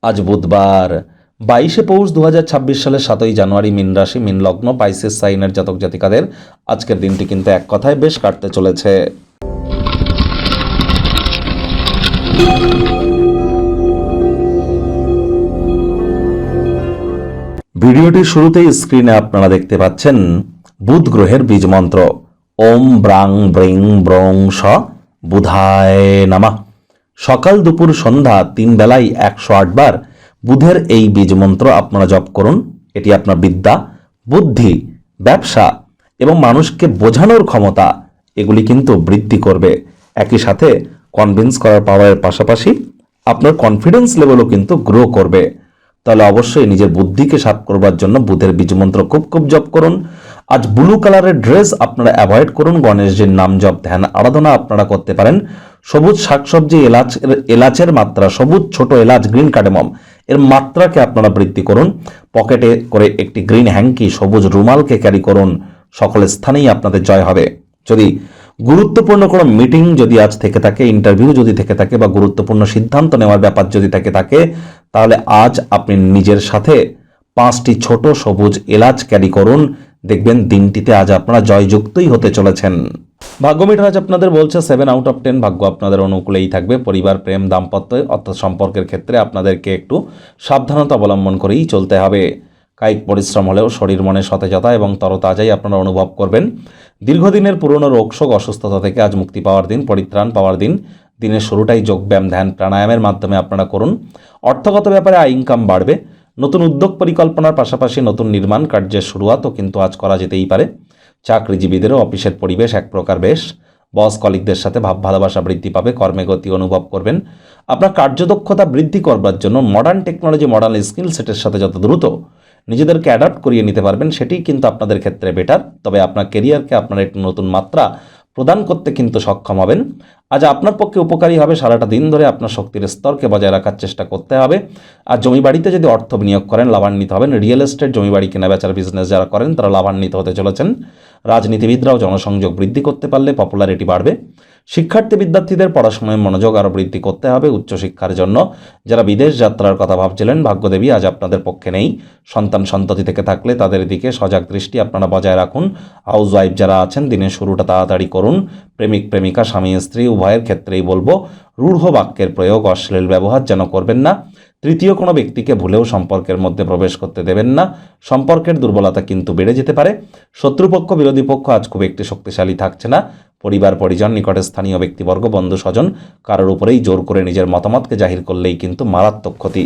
আজ বুধবার 22শে পৌষ 2026 সালের 7ই জানুয়ারি। মীন রাশি, মীন লগ্ন, পাইসেস সাইনের জাতক জাতিকাদের আজকের দিনটি কিন্তু এক কথায় বেশ কাটতে চলেছে। ভিডিওটির শুরুতেই স্ক্রিনে আপনারা দেখতে পাচ্ছেন বুধ গ্রহের বীজ মন্ত্র ওম ব্রাং ব্রিং ব্রং স বুধায় নামা। সকাল দুপুর সন্ধ্যা 3 বেলায় 108 বার বুধের এই বীজ মন্ত্র আপনারা জপ করুন। এটি আপনার বিদ্যা, বুদ্ধি, ব্যবসা এবং মানুষকে বোঝানোর ক্ষমতা এগুলি কিন্তু বৃদ্ধি করবে। একই সাথে কনভিন্স করার পাওয়ারের পাশাপাশি আপনার কনফিডেন্স লেভেলও কিন্তু গ্রো করবে। তাহলে অবশ্যই নিজের বুদ্ধিকে শার্প করবার জন্য বুধের বীজ মন্ত্র খুব খুব জপ করুন। আজ ব্লু কালারের ড্রেস আপনারা অ্যাভয়েড করুন। গণেশজির নাম জপ, ধ্যান, আরাধনা আপনারা করতে পারেন। সবুজ শাকসবজি, এলাচের মাত্রা, সবুজ ছোট এলাচ, গ্রিন কার্ডামম এর মাত্রাকে আপনারা বৃদ্ধি করুন। পকেটে করে একটি গ্রিন হ্যাঙ্কি, সবুজ রুমালকে ক্যারি করুন। সকল স্থানেই আপনাদের জয় হবে। যদি গুরুত্বপূর্ণ কোনো মিটিং যদি আজ থেকে থাকে, ইন্টারভিউ যদি থেকে থাকে বা গুরুত্বপূর্ণ সিদ্ধান্ত নেওয়ার ব্যাপার যদি থেকে থাকে, তাহলে আজ আপনি নিজের সাথে 5টি ছোট সবুজ এলাচ ক্যারি করুন। দেখবেন দিনটিতে আজ আপনারা জয়যুক্তই হতে চলেছেন। ভাগ্য মিটার আজ আপনাদের বলছে 7 আউট অফ 10। ভাগ্য আপনাদের অনুকূলেই থাকবে। পরিবার, প্রেম, দাম্পত্য অর্থাৎ সম্পর্কের ক্ষেত্রে আপনাদেরকে একটু সাবধানতা অবলম্বন করেই চলতে হবে। কায়িক পরিশ্রম হলেও শরীর মনে সতেজতা এবং তরতাজাই আপনারা অনুভব করবেন। দীর্ঘদিনের পুরনো রোগশোক, অসুস্থতা থেকে আজ মুক্তি পাওয়ার দিন, পরিত্রাণ পাওয়ার দিন। দিনের শুরুটাই যোগব্যায়াম, ধ্যান, প্রাণায়ামের মাধ্যমে আপনারা করুন। অর্থগত ব্যাপারে আয় ইনকাম বাড়বে। নতুন উদ্যোগ পরিকল্পনার পাশাপাশি নতুন নির্মাণ কার্যের শুরুয়াতও কিন্তু আজ করা যেতেই পারে। চাকরিজীবীদেরও অফিসের পরিবেশ এক প্রকার বেশ। বস কলিগদের সাথে ভাব ভালোবাসা বৃদ্ধি পাবে। কর্মে গতি অনুভব করবেন। আপনার কার্যদক্ষতা বৃদ্ধি করবার জন্য মডার্ন টেকনোলজি, মডার্ন স্কিল সেটের সাথে যত দ্রুত নিজেদেরকে অ্যাডাপ্ট করিয়ে নিতে পারবেন সেটিই কিন্তু আপনাদের ক্ষেত্রে বেটার। তবে আপনার কেরিয়ারকে আপনার একটি নতুন মাত্রা প্রদান করতে কিন্তু সক্ষম হবেন। আজ আপনার পক্ষে উপকারী হবে সারাটা দিন ধরে আপনার শক্তির স্তরকে বজায় রাখার চেষ্টা করতে হবে। আর জমি বাড়িতে যদি অর্থ বিনিয়োগ করেন লাভান্বিত হবেন। রিয়েল এস্টেট, জমি বাড়ি কেনা বেচার বিজনেস যারা করেন তারা লাভান্বিত হতে চলেছেন। রাজনীতিবিদরাও জনসংযোগ বৃদ্ধি করতে পারলে পপুলারিটি বাড়বে। শিক্ষার্থী বিদ্যার্থীদের পড়াশোনায় মনোযোগ আরও বৃদ্ধি করতে হবে উচ্চশিক্ষার জন্য। যারা বিদেশ যাত্রার কথা ভাবছিলেন, ভাগ্যদেবী আজ আপনাদের পক্ষে নেই। সন্তান সন্ততি থেকে থাকলে তাদের দিকে সজাগ দৃষ্টি আপনারা বজায় রাখুন। হাউস ওয়াইফ যারা আছেন দিনের শুরুটা তাড়াতাড়ি করুন। প্রেমিক প্রেমিকা, স্বামী স্ত্রী উভয়ের ক্ষেত্রেই বলবো রূঢ় বাক্যের প্রয়োগ, অশ্লীল ব্যবহার যেন করবেন না। তৃতীয় কোনো ব্যক্তিকে ভুলেও সম্পর্কের মধ্যে প্রবেশ করতে দেবেন না। সম্পর্কের দুর্বলতা কিন্তু বেড়ে যেতে পারে। শত্রুপক্ষ, বিরোধী পক্ষ আজ খুব একটি শক্তিশালী থাকছে না। পরিবার, পরিজন, নিকটের স্থানীয় ব্যক্তিবর্গ, বন্ধু স্বজন কারোর উপরেই জোর করে নিজের মতামতকে জাহির করলেই কিন্তু মারাত্মক ক্ষতি।